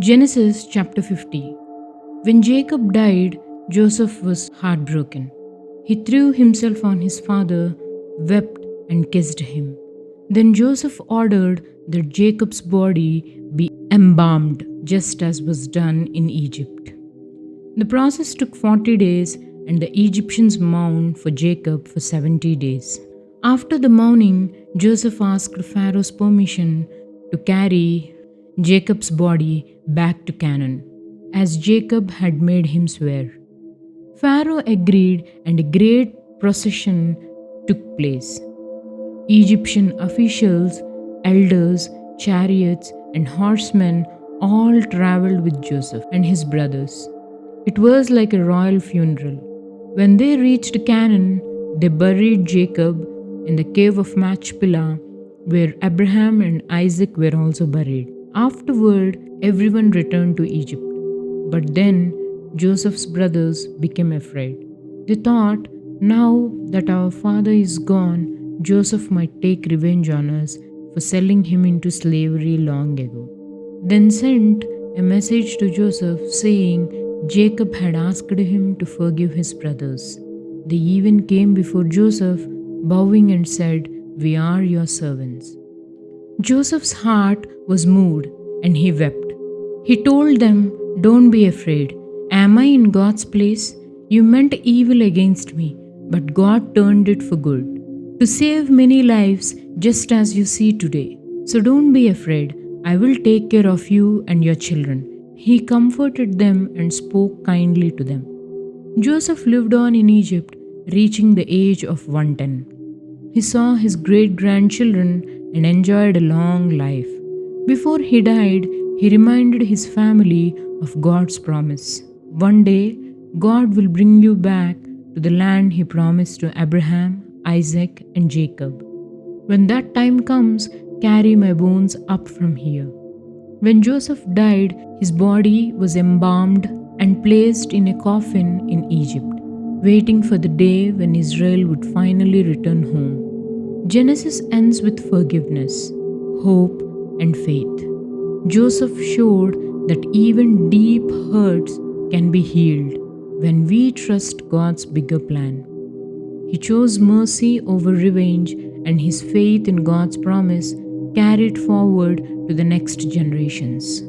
Genesis chapter 50. When Jacob died, Joseph was heartbroken. He threw himself on his father, wept, and kissed him. Then Joseph ordered that Jacob's body be embalmed, just as was done in Egypt. The process took 40 days, and the Egyptians mourned for Jacob for 70 days. After the mourning, Joseph asked Pharaoh's permission to carry Jacob's body back to Canaan, as Jacob had made him swear. Pharaoh agreed, and a great procession took place. Egyptian officials, elders, chariots, and horsemen all traveled with Joseph and his brothers. It was like a royal funeral. When they reached Canaan, they buried Jacob in the cave of Machpelah, where Abraham and Isaac were also buried. Afterward, everyone returned to Egypt. But then Joseph's brothers became afraid. They thought, now that our father is gone, Joseph might take revenge on us for selling him into slavery long ago. Then sent a message to Joseph saying Jacob had asked him to forgive his brothers. They even came before Joseph, bowing and said, "We are your servants." Joseph's heart was moved and he wept. He told them, "Don't be afraid. Am I in God's place? You meant evil against me, but God turned it for good, to save many lives, just as you see today. So don't be afraid. I will take care of you and your children." He comforted them and spoke kindly to them. Joseph lived on in Egypt, reaching the age of 110. He saw his great-grandchildren and enjoyed a long life. Before he died, he reminded his family of God's promise. One day, God will bring you back to the land he promised to Abraham, Isaac, and Jacob. When that time comes, carry my bones up from here. When Joseph died, his body was embalmed and placed in a coffin in Egypt, waiting for the day when Israel would finally return home. Genesis ends with forgiveness, hope, and faith. Joseph showed that even deep hurts can be healed when we trust God's bigger plan. He chose mercy over revenge, and his faith in God's promise carried forward to the next generations.